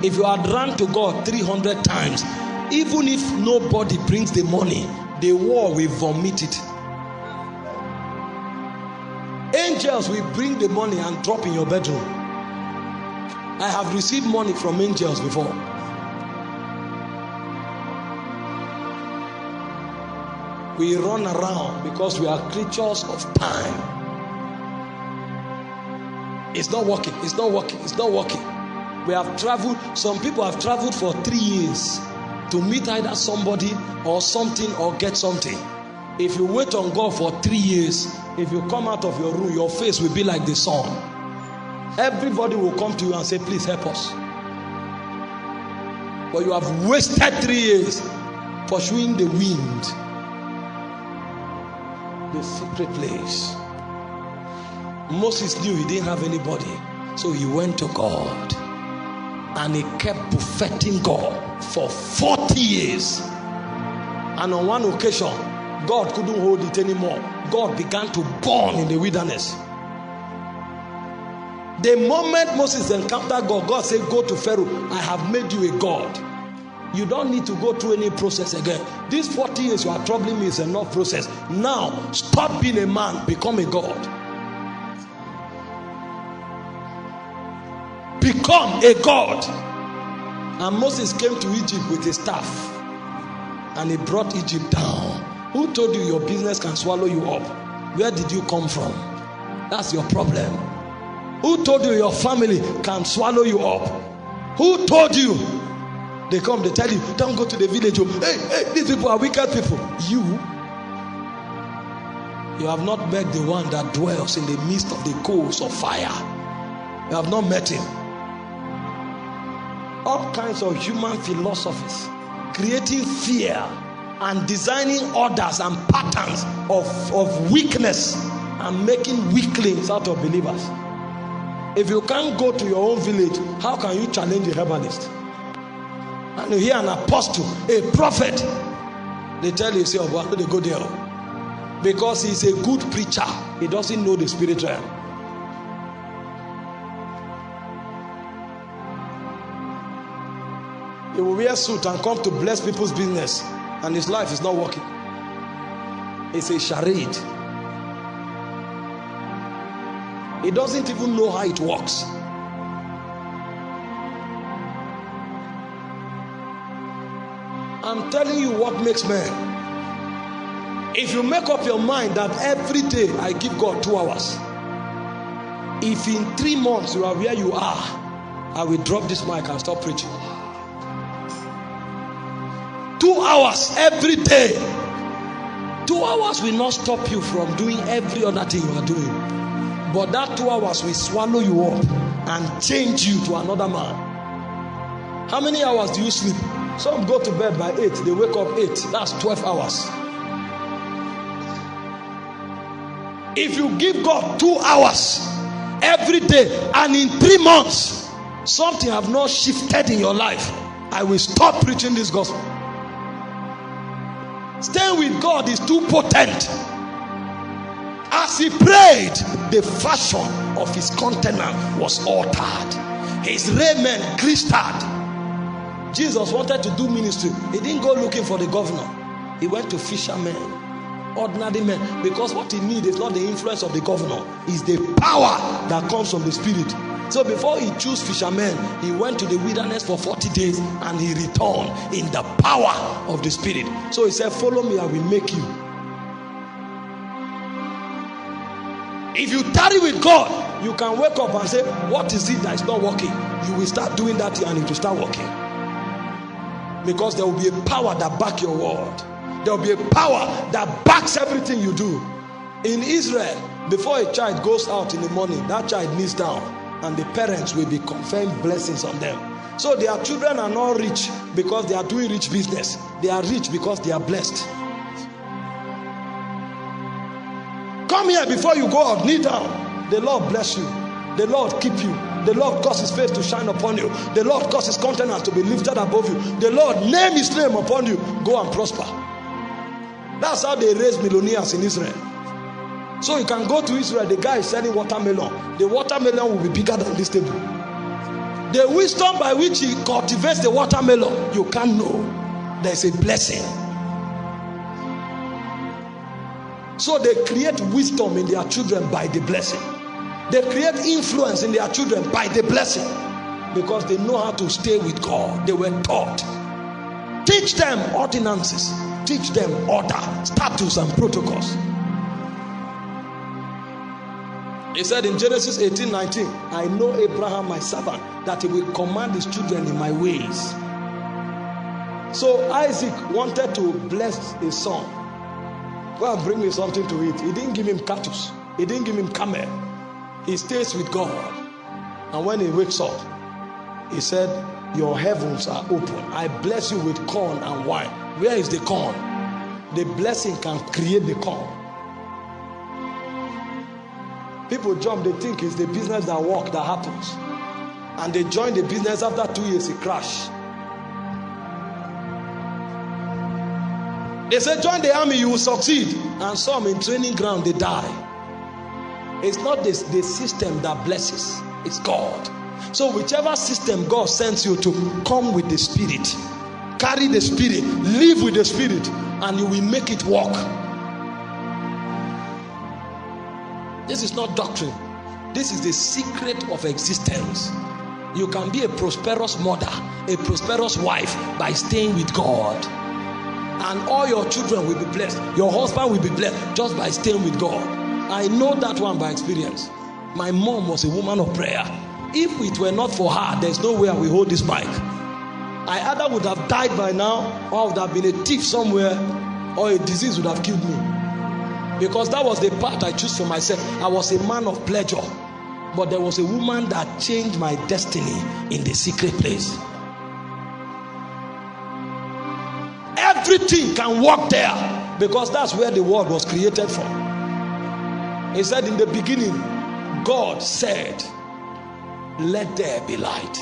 If you had run to God 300 times, even if nobody brings the money, the war will vomit it. Angels will bring the money and drop in your bedroom. I have received money from angels before. We run around because we are creatures of time. It's not working, it's not working, it's not working. We have traveled, some people have traveled for 3 years to meet either somebody or something or get something. If you wait on God for 3 years, if you come out of your room, your face will be like the sun. Everybody will come to you and say, please help us. But you have wasted 3 years pursuing the wind, the secret place. Moses knew he didn't have anybody, so he went to God and he kept buffeting God for 40 years. And on one occasion, God couldn't hold it anymore. God began to burn in the wilderness. The moment Moses encountered God, God said, go to Pharaoh, I have made you a God. You don't need to go through any process again. These 40 years you are troubling me is enough process. Now, stop being a man, become a God. Become a God. And Moses came to Egypt with a staff and he brought Egypt down. Who told you your business can swallow you up? Where did you come from? That's your problem. Who told you your family can swallow you up? Who told you? They come, they tell you, don't go to the village. Hey, these people are wicked people. You have not met the one that dwells in the midst of the coals of fire. You have not met him. All kinds of human philosophies, creating fear and designing orders and patterns of weakness and making weaklings out of believers. If you can't go to your own village, how can you challenge a herbalist? And you hear an apostle, a prophet, they tell you, say, oh, why don't they go there? Because he's a good preacher. He doesn't know the spirit realm. He will wear a suit and come to bless people's business, and his life is not working. It's a charade. He doesn't even know how it works. I'm telling you what makes men. If you make up your mind that every day I give God 2 hours, if in 3 months you are where you are, I will drop this mic and stop preaching. 2 hours every day. 2 hours will not stop you from doing every other thing you are doing. But that 2 hours will swallow you up and change you to another man. How many hours do you sleep? Some go to bed by 8, they wake up 8. That's 12 hours. If you give God 2 hours every day, and in 3 months something have not shifted in your life, I will stop preaching this gospel. Staying with God is too potent. As he prayed, the fashion of his countenance was altered, his raiment glistered. Jesus wanted to do ministry. He didn't go looking for the governor. He went to fishermen, ordinary men, because what he needs is not the influence of the governor, it's the power that comes from the spirit. So before he chose fishermen, he went to the wilderness for 40 days and he returned in the power of the spirit. So he said, follow me, I will make you. If you tarry with God, you can wake up and say, what is it that is not working? You will start doing that and it will start working. Because there will be a power that backs your word. There will be a power that backs everything you do. In Israel, before a child goes out in the morning, that child kneels down and the parents will be conferring blessings on them. So their children are not rich because they are doing rich business. They are rich because they are blessed. Come here before you go out, kneel down. The Lord bless you. The Lord keep you. The Lord cause his face to shine upon you. The Lord cause his countenance to be lifted above you. The Lord name his name upon you. Go and prosper. That's how they raise millionaires in Israel. So you can go to Israel, the guy is selling watermelon. The watermelon will be bigger than this table. The wisdom by which he cultivates the watermelon, you can't know. There's a blessing. So they create wisdom in their children by the blessing. They create influence in their children by the blessing, because they know how to stay with God. They were taught. Teach them ordinances. Teach them order, statutes and protocols. He said in Genesis 18:19, I know Abraham my servant, that he will command his children in my ways. So Isaac wanted to bless his son. Go and bring me something to eat. He didn't give him cattle. He didn't give him camel. He stays with God. And when he wakes up, he said, your heavens are open. I bless you with corn and wine. Where is the corn? The blessing can create the corn. People jump, they think it's the business that works, that happens. And they join the business, after 2 years, it crashes. They say, join the army, you will succeed. And some in training ground, they die. It's not the system that blesses, it's God. So whichever system God sends you to, come with the Spirit. Carry the Spirit, live with the Spirit, and you will make it work. This is not doctrine. This is the secret of existence. You can be a prosperous mother, a prosperous wife, by staying with God. And all your children will be blessed. Your husband will be blessed just by staying with God. I know that one by experience. My mom was a woman of prayer. If it were not for her, there's no way I will hold this mic. I either would have died by now, or I would have been a thief somewhere, or a disease would have killed me. Because that was the path I chose for myself. I was a man of pleasure. But there was a woman that changed my destiny in the secret place. Everything can work there, because that's where the world was created from. He said in the beginning, God said, let there be light.